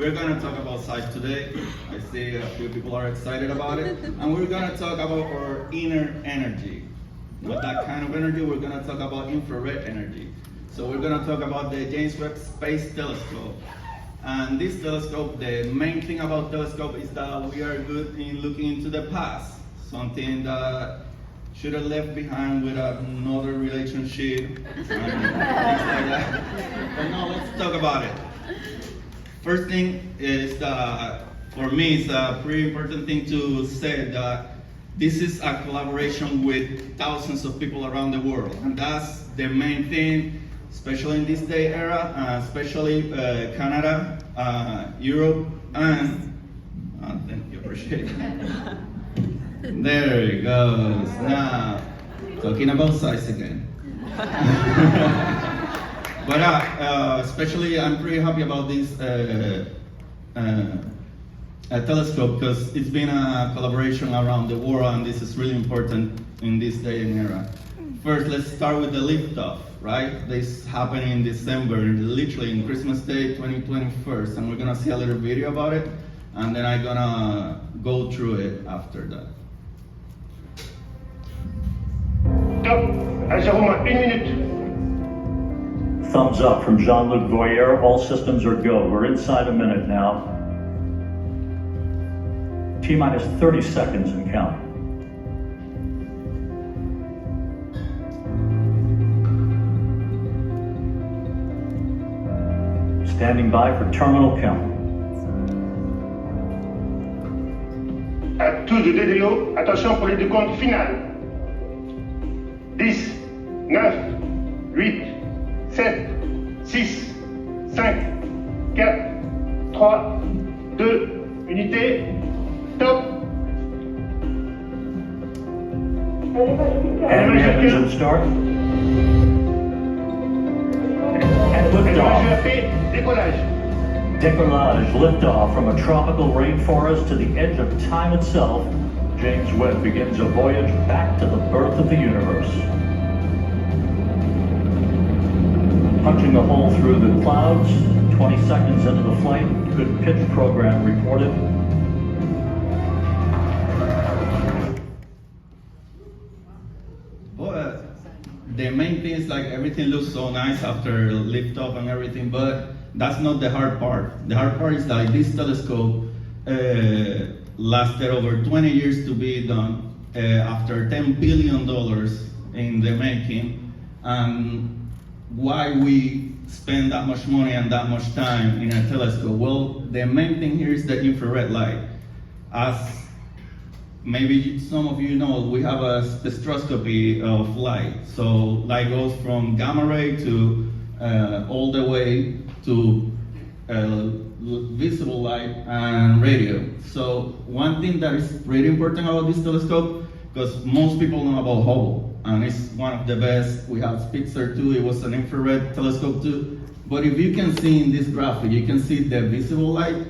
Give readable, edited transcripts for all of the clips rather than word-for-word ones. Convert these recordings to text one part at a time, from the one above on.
we're going to talk about science today. I see a few people are excited about it. And we're going to talk about our inner energy. What that kind of energy? We're going to talk about infrared energy. So we're going to talk about the James Webb Space Telescope. And this telescope, the main thing about telescope is that we are good in looking into the past. Something that should have left behind with another relationship and things like that. But no, let's talk about it. First thing is that for me it's a pretty important thing to say that this is a collaboration with thousands of people around the world, and that's the main thing, especially in this day era, especially Canada, Europe, and thank you, appreciate it. There it goes. Now, talking about size again. But especially, I'm pretty happy about this telescope because it's been a collaboration around the world, and this is really important in this day and era. First, let's start with the liftoff, right? This happened in December, literally in Christmas Day 2021, and we're gonna see a little video about it, and then I'm gonna go through it after that. Top, à 0 moins 1 minute. Thumbs up from Jean-Luc Voyer. All systems are go. We're inside a minute now. T-minus 30 seconds and counting. Standing by for terminal count. À tous de DDO, attention pour les décomptes finales. 10, 9, 8, 7, 6, 5, 4, 3, 2, unité, top. And engine start. And liftoff. Décollage. Décollage, liftoff from a tropical rainforest to the edge of time itself. James Webb begins a voyage back to the birth of the universe. Punching a hole through the clouds, 20 seconds into the flight, good pitch program reported. But the main thing is like everything looks so nice after liftoff and everything, but that's not the hard part. The hard part is that this telescope lasted over 20 years to be done after $10 billion in the making. And why we spend that much money and that much time in a telescope? Well, the main thing here is the infrared light. As maybe some of you know, we have a spectroscopy of light. So light goes from gamma ray to all the way to visible light and radio. So one thing that is really important about this telescope, because most people know about Hubble, and it's one of the best. We have Spitzer too, it was an infrared telescope too. But if you can see in this graphic, you can see the visible light,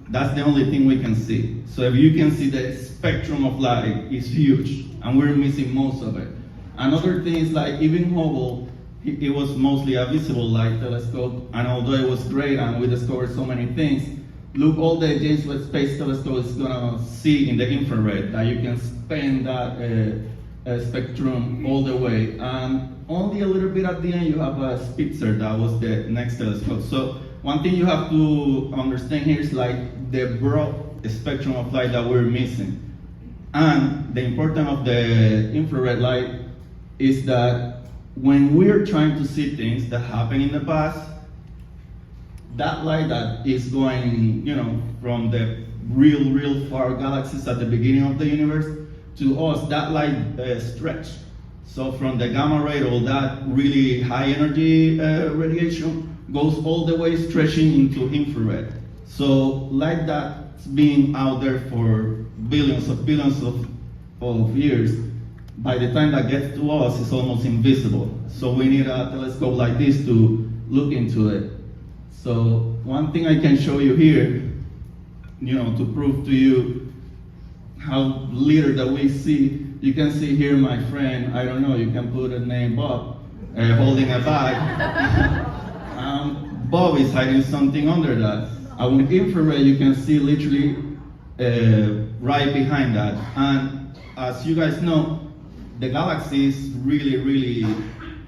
that's the only thing we can see. So if you can see the spectrum of light is huge, and we're missing most of it. Another thing is like even Hubble, it was mostly a visible light telescope, and although it was great and we discovered so many things, look, all the James Webb Space Telescope is gonna see in the infrared that you can span that spectrum all the way, and only a little bit at the end you have a Spitzer, that was the next telescope. So one thing you have to understand here is like the broad spectrum of light that we're missing. And the importance of the infrared light is that when we're trying to see things that happened in the past, that light that is going, from the real far galaxies at the beginning of the universe, to us, that light stretched. So from the gamma ray, all that really high energy radiation goes all the way stretching into infrared. So light that's been out there for billions of years, by the time that gets to us, it's almost invisible. So we need a telescope like this to look into it. So one thing I can show you here, to prove to you how little that we see, you can see here my friend, I don't know, you can put a name Bob, holding a bag. Bob is hiding something under that. And with infrared, you can see literally right behind that. And as you guys know, the galaxy is really, really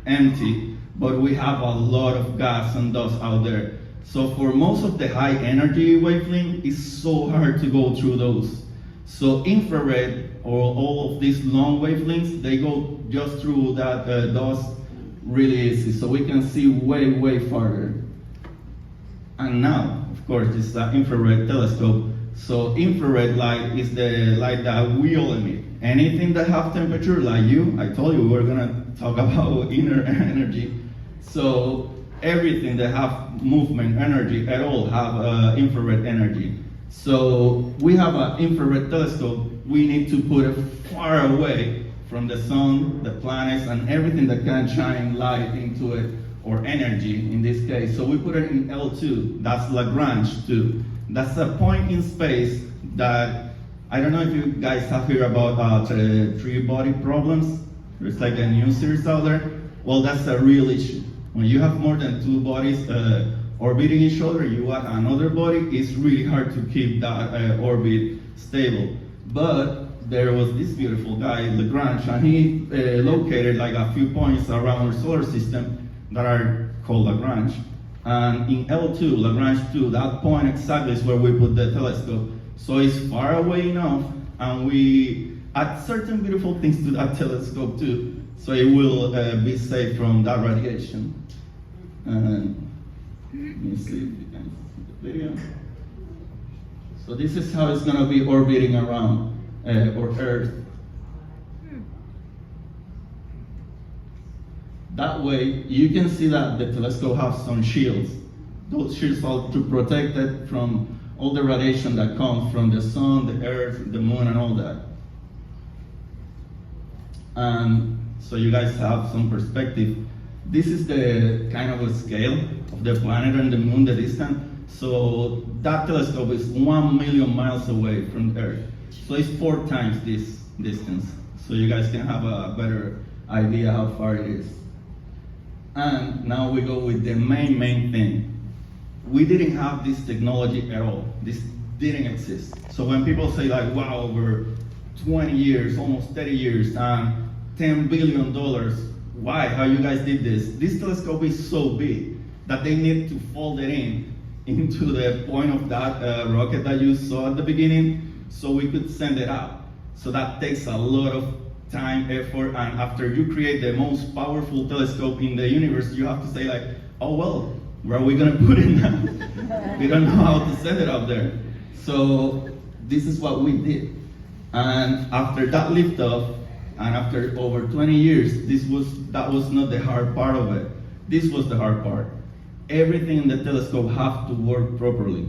empty, but we have a lot of gas and dust out there. So for most of the high energy wavelength, it's so hard to go through those. So infrared, or all of these long wavelengths, they go just through that dust really easy. So we can see way, way farther. And now, of course, this is an infrared telescope. So infrared light is the light that we all emit. Anything that have temperature, like you, I told you we're gonna talk about inner energy. So everything that have movement energy at all have infrared energy. So we have an infrared telescope. We need to put it far away from the sun, the planets, and everything that can shine light into it, or energy in this case. So we put it in L2, that's Lagrange 2. That's a point in space that, I don't know if you guys have heard about three-body problems. There's like a new series out there. Well, that's a real issue. When you have more than two bodies orbiting each other, you add another body, it's really hard to keep that orbit stable. But there was this beautiful guy, Lagrange, and he located like a few points around our solar system that are called Lagrange. And in L2, Lagrange 2, that point exactly is where we put the telescope. So it's far away enough, and we add certain beautiful things to that telescope too, so it will be safe from that radiation. And let me see if you can see the video. So this is how it's gonna be orbiting around our Earth. That way, you can see that the telescope has some shields. Those shields are to protect it from all the radiation that comes from the sun, the earth, the moon, and all that. And so you guys have some perspective. This is the kind of a scale of the planet and the moon, the distance. So that telescope is 1 million miles away from the Earth. So it's 4 times this distance. So you guys can have a better idea how far it is. And now we go with the main thing. We didn't have this technology at all. This didn't exist. So when people say like, wow, over 20 years, almost 30 years, and $10 billion, why, how you guys did this? This telescope is so big that they need to fold it into the point of that rocket that you saw at the beginning, so we could send it out. So that takes a lot of time, effort, and after you create the most powerful telescope in the universe, you have to say like, oh well, where are we gonna put it now? We don't know how to send it up there. So this is what we did. And after that liftoff, and after over 20 years, that was not the hard part of it. This was the hard part. Everything in the telescope have to work properly.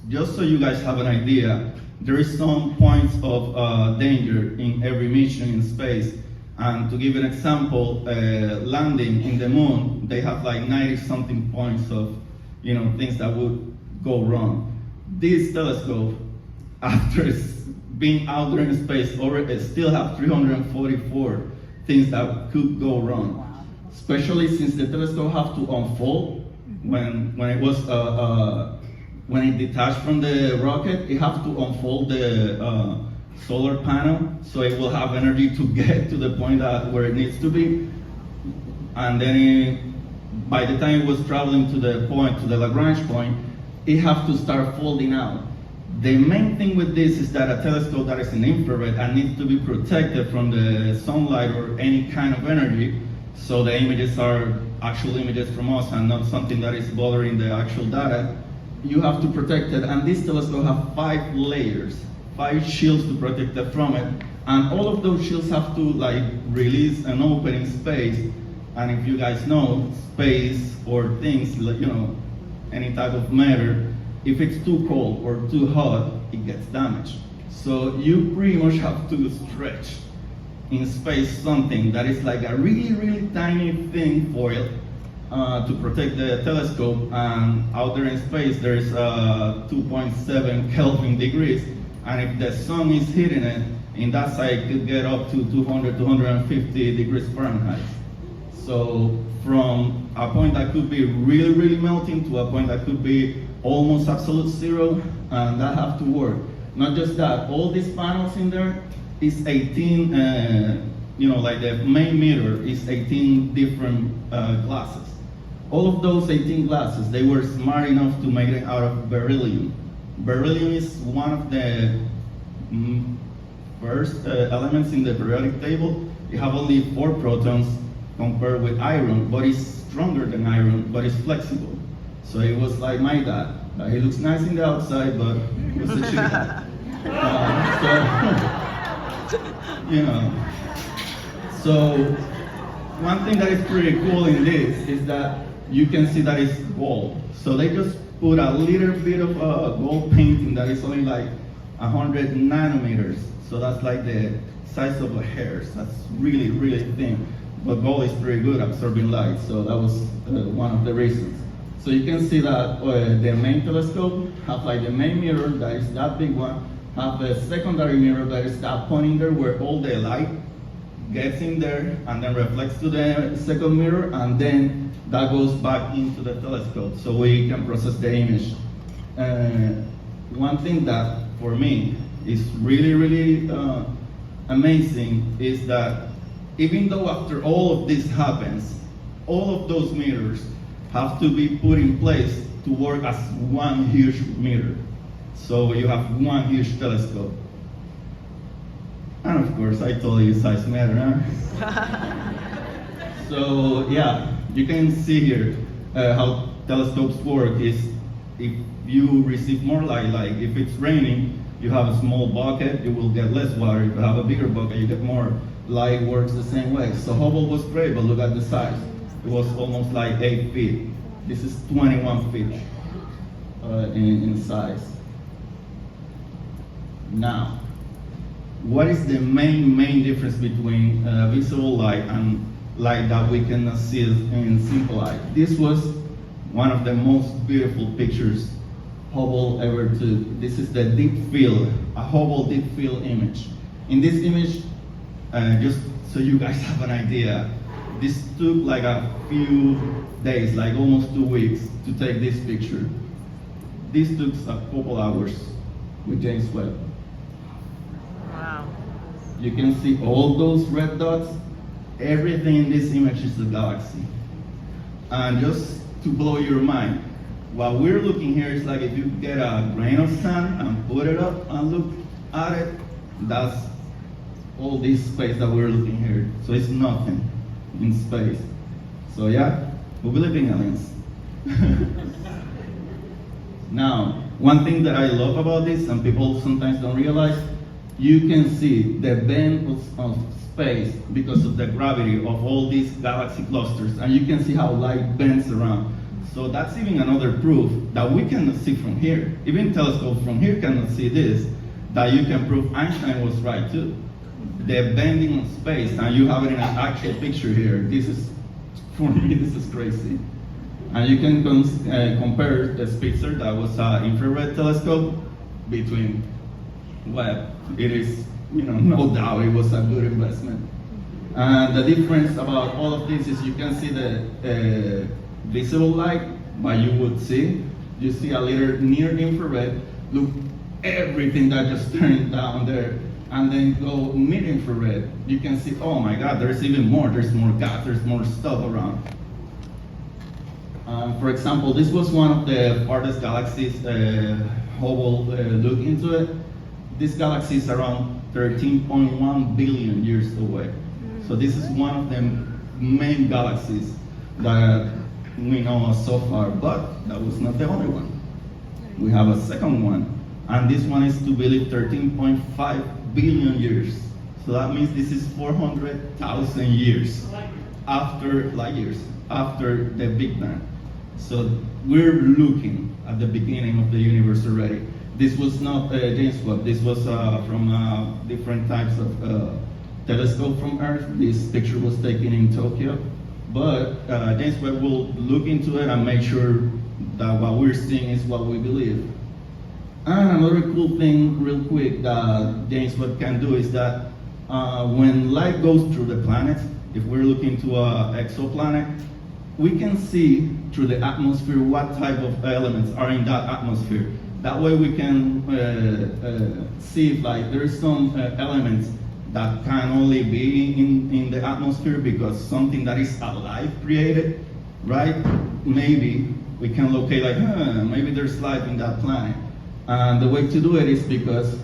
Just so you guys have an idea, there is some points of danger in every mission in space. And to give an example, landing in the moon, they have like 90-something points of, things that would go wrong. This telescope, after being out there in space, already still have 344 things that could go wrong. Especially since the telescope have to unfold when it was when it detached from the rocket, it have to unfold the solar panel, so it will have energy to get to the point where it needs to be. And then by the time it was traveling to the Lagrange point, it have to start folding out. The main thing with this is that a telescope that is in infrared and needs to be protected from the sunlight or any kind of energy, so the images are actual images from us and not something that is bothering the actual data. You have to protect it, and this telescope have 5 layers, 5 shields to protect it from it, and all of those shields have to release an opening space. And if you guys know, space or things, any type of matter, if it's too cold or too hot, it gets damaged. So you pretty much have to stretch in space something that is like a really, really tiny thin foil to protect the telescope. And out there in space, there's 2.7 Kelvin degrees. And if the sun is hitting it, in that side, it could get up to 200, 250 degrees Fahrenheit. So from a point that could be really, really melting to a point that could be almost absolute zero, and that have to work. Not just that, all these panels in there is 18, like the main mirror is 18 different glasses. All of those 18 glasses, they were smart enough to make it out of beryllium. Beryllium is one of the first elements in the periodic table. You have only 4 protons compared with iron, but it's stronger than iron, but it's flexible. So it was like my dad. He looks nice in the outside, but he was a chicken. So one thing that is pretty cool in this is that you can see that it's gold. So they just put a little bit of gold painting that is only like 100 nanometers. So that's like the size of a hair. So that's really, really thin. But gold is pretty good at absorbing light. So that was one of the reasons. So you can see that the main telescope have like the main mirror, that is that big one, have the secondary mirror that is that point in there where all the light gets in there and then reflects to the second mirror, and then that goes back into the telescope so we can process the image. One thing that for me is really, really amazing is that even though after all of this happens, all of those mirrors have to be put in place to work as one huge mirror. So you have one huge telescope. And of course, I told you size matter, huh? So yeah, you can see here how telescopes work is if you receive more light, like if it's raining, you have a small bucket, you will get less water. If you have a bigger bucket, you get more. Light works the same way. So Hubble was great, but look at the size. It was almost like 8 feet. This is 21 feet in size. Now, what is the main difference between visible light and light that we cannot see in simple light? This was one of the most beautiful pictures Hubble ever took. This is the deep field, a Hubble deep field image. In this image, just so you guys have an idea, this took like a few days, like almost 2 weeks, to take this picture. This took a couple hours with James Webb. Wow. You can see all those red dots. Everything in this image is a galaxy. And just to blow your mind, what we're looking here is like if you get a grain of sand and put it up and look at it, that's all this space that we're looking here. So it's nothing in space. So yeah, we believe in aliens. Now, one thing that I love about this, and people sometimes don't realize, you can see the bend of space because of the gravity of all these galaxy clusters, and you can see how light bends around. So that's even another proof that we cannot see from here. Even telescopes from here cannot see this, that you can prove Einstein was right too. The bending of space, and you have it in an actual picture here. This is, for me, this is crazy. And you can compare the Spitzer, that was an infrared telescope, between Webb. It is, no doubt it was a good investment. And the difference about all of this is you can see the visible light, but you would see, you see a little near infrared. Look, everything that just turned down there. And then go mid-infrared, you can see, oh my God, there's even more. There's more gas, there's more stuff around. For example, this was one of the farthest galaxies Hubble looked into it. This galaxy is around 13.1 billion years away. So this is one of the main galaxies that we know of so far, but that was not the only one. We have a second one, and this one is to believe 13.5 billion years. So that means this is 400,000 years after after the Big Bang. So we're looking at the beginning of the universe already. This was not James Webb. This was from different types of telescope from Earth. This picture was taken in Tokyo. But James Webb will look into it and make sure that what we're seeing is what we believe. And another cool thing, real quick, that James Webb can do is that when light goes through the planets, if we're looking to an exoplanet, we can see through the atmosphere what type of elements are in that atmosphere. That way we can see if like there's some elements that can only be in the atmosphere because something that is alive created, right? Maybe we can locate like, maybe there's life in that planet. And the way to do it is because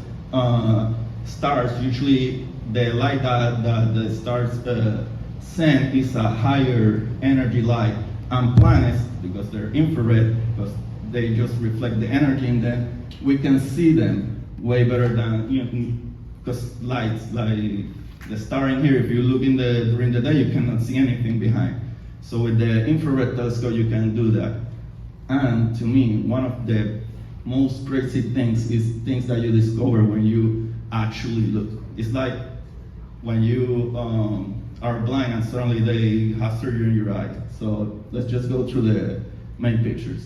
stars, usually the light that the stars send is a higher energy light, and planets, because they're infrared, because they just reflect the energy in them, we can see them way better than, because lights, like the star in here, if you look during the day, you cannot see anything behind. So with the infrared telescope, you can do that. And to me, one of the most crazy things is things that you discover when you actually look. It's like when you are blind and suddenly they have surgery in your eye. So let's just go through the main pictures.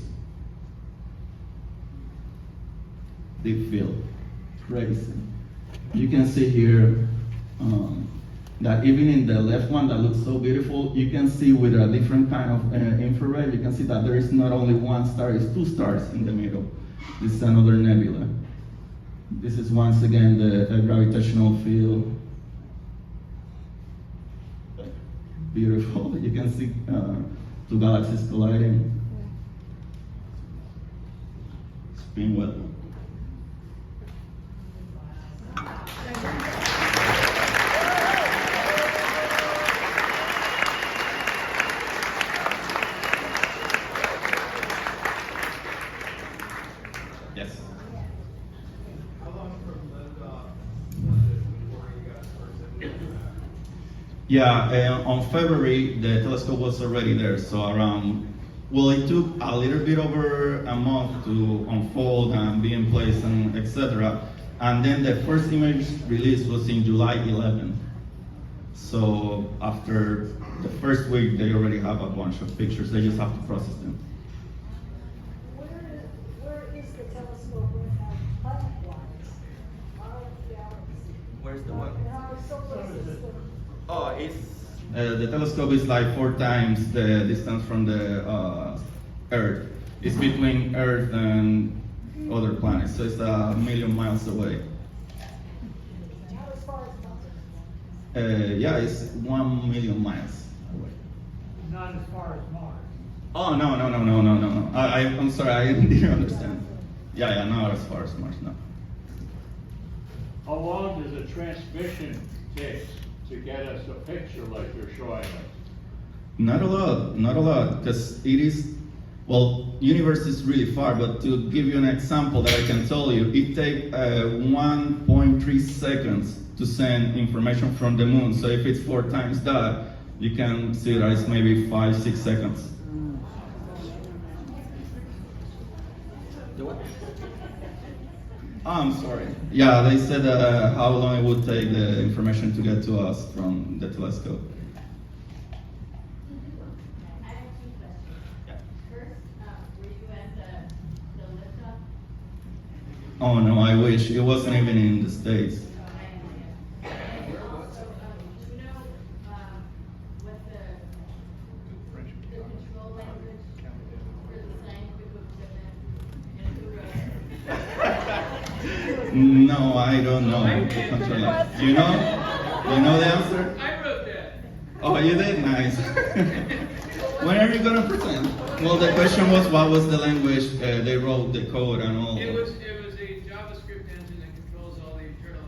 Deep field, crazy. You can see here that even in the left one that looks so beautiful, you can see with a different kind of infrared, you can see that there is not only one star, it's two stars in the middle. This is another nebula. This is once again the gravitational field. Beautiful. You can see two galaxies colliding. Spin well. Yes. Yeah, on February, the telescope was already there, so around, well, it took a little bit over a month to unfold and be in place and etc. And then the first image release was in July 11. So after the first week, they already have a bunch of pictures. They just have to process them. Where is the telescope planet-wise? Our galaxy. Where's the what? In our solar system. Oh, it's the telescope is like 4 times the distance from the Earth. It's between Earth and other planets, so it's 1,000,000 miles away. How as far as Mars? Yeah, it's 1,000,000 miles away. Not as far as Mars. Oh no. I'm sorry, I didn't understand. Yeah, not as far as Mars, no. How long does a transmission take to get us a picture like you're showing us? Not a lot, because it is, well, universe is really far, but to give you an example that I can tell you, it takes 1.3 seconds to send information from the moon. So if it's 4 times that, you can see that it's maybe 5-6 seconds. Oh, I'm sorry. Yeah, they said how long it would take the information to get to us from the telescope. I have 2 questions. First, were you at the liftoff? Oh no, I wish. It wasn't even in the States. And also, do you know what the control language for the scientific equipment and who wrote it? No, I don't know. You know? You know the answer? I wrote that. Oh, you did? Nice. When are you gonna present? Well, the question was what was the language they wrote the code and all. It was a JavaScript engine that controls all the internal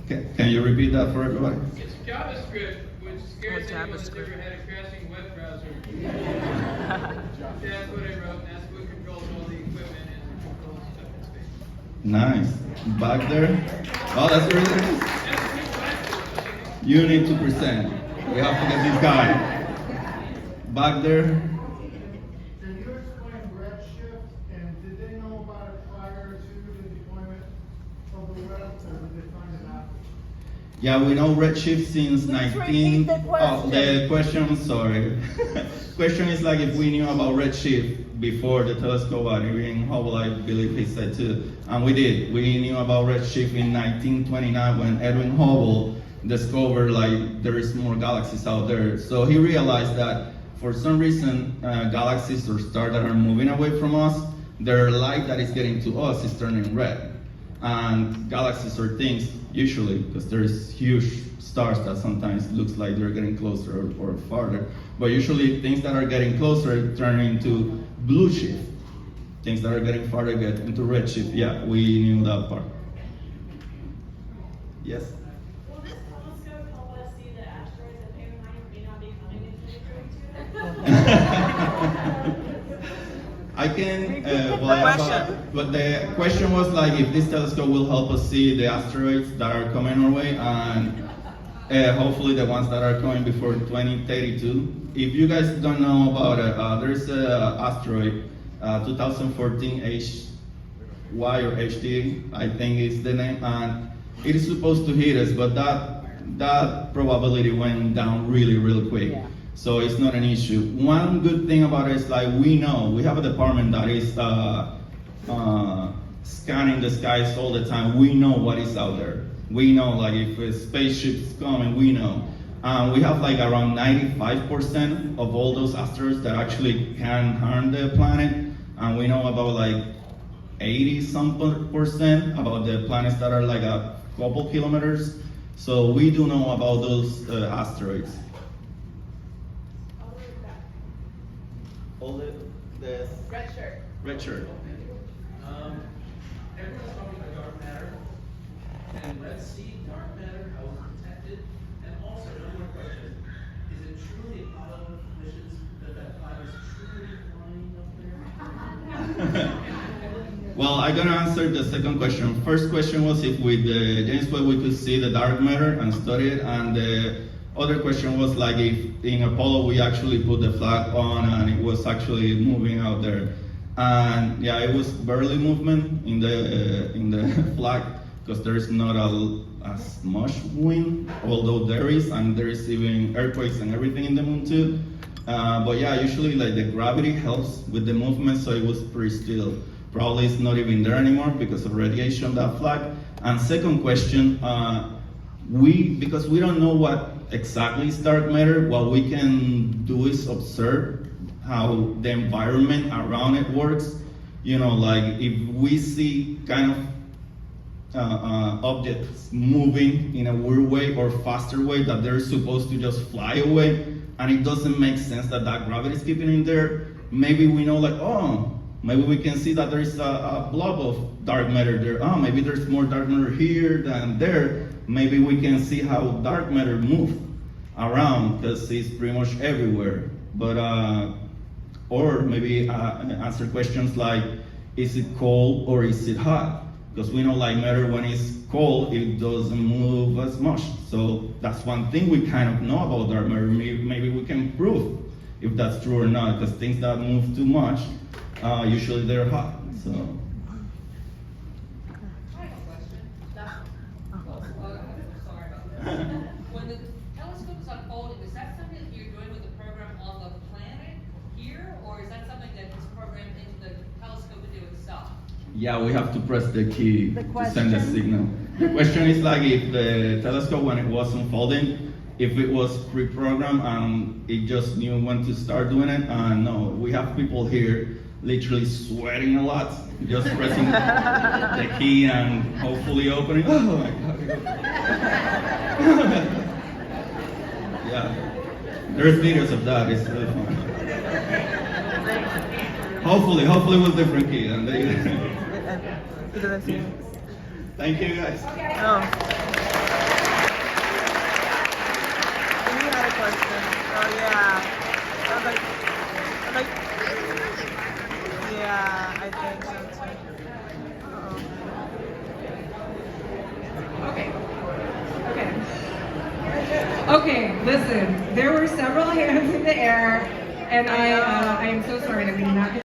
equipment. Can you repeat that for everybody? It's JavaScript, which scares What's anyone that's JavaScript? ever had a crashing web browser. That's what I wrote, and that's what controls all the equipment and controls stuff in space. Nice. Back there. Oh, that's really nice. That's a good question. You need to present. We have to get this guy. Back there. Can you explain redshift, and did they know about it prior to the deployment of the web, or did they find it after? Yeah, we know redshift since Please 19. repeat the Oh, the question. question, sorry. Question is like if we knew about redshift before the telescope, and even Hubble, I believe he said too. And we did. We knew about redshift in 1929 when Edwin Hubble discovered like there is more galaxies out there. So he realized that for some reason, galaxies or stars that are moving away from us, their light that is getting to us is turning red. And galaxies or things, usually, because there's huge stars that sometimes looks like they're getting closer or farther, but usually things that are getting closer turn into blue shift. Things that are getting farther get into red shift. Yeah, we knew that part. Yes? Will this telescope help us see the asteroids that may or may not be coming in 2022? I can, Question. but the question was like if this telescope will help us see the asteroids that are coming our way, and hopefully the ones that are coming before 2032. If you guys don't know about it, there's an asteroid, 2014 HY or HD, I think is the name, and it is supposed to hit us, but that probability went down really, really quick. Yeah. So it's not an issue. One good thing about it is like we have a department that is scanning the skies all the time. We know what is out there. We know like if a spaceship is coming, we know. We have like around 95% of all those asteroids that actually can harm the planet. And we know about like 80% about the planets that are like a couple kilometers. So we do know about those asteroids. All the Red shirt. red shirt. Everyone's talking about dark matter. Can Red see dark matter? How is it detected? And also, one more question. Is it true the Apollo missions that flag is truly flying up there? Well, I'm gonna answer the second question. First question was if with the James Webb we could see the dark matter and study it, and the other question was like if in Apollo we actually put the flag on and it was actually moving out there. And yeah, it was barely movement in the flag because there is not as much wind, although there is, and there is even earthquakes and everything in the moon too. But yeah, usually like the gravity helps with the movement, so it was pretty still. Probably it's not even there anymore because of radiation, that flag. And second question, because we don't know what exactly is dark matter, what we can do is observe how the environment around it works. You know, like if we see kind of objects moving in a weird way or faster way that they're supposed to just fly away, and it doesn't make sense that gravity is keeping in there, maybe we know like, oh, maybe we can see that there is a blob of dark matter there. Oh, maybe there's more dark matter here than there. Maybe we can see how dark matter moves around because it's pretty much everywhere. But or maybe answer questions like, is it cold or is it hot? Because we know like matter when it's cold, it doesn't move as much. So that's one thing we kind of know about dark matter. Maybe we can prove if that's true or not, because things that move too much, usually they're hot. So. I have a question. Sorry about that. When the telescope is unfolding, is that something that you're doing with the program on the planet here, or is that something that is programmed into the telescope to do itself? Yeah, we have to press the key The to send the question? signal. The question is like if the telescope, when it was unfolding, if it was pre-programmed and it just knew when to start doing it. No, we have people here literally sweating a lot, just pressing the key and hopefully opening. Oh my God. Yeah, there's videos of that. It's really fun. Hopefully with different key. And they Thank you guys. Oh. You had a question. Oh yeah. I was like, yeah, I think so too. Uh-oh. Okay, listen, there were several hands in the air, and I am so sorry that we did not get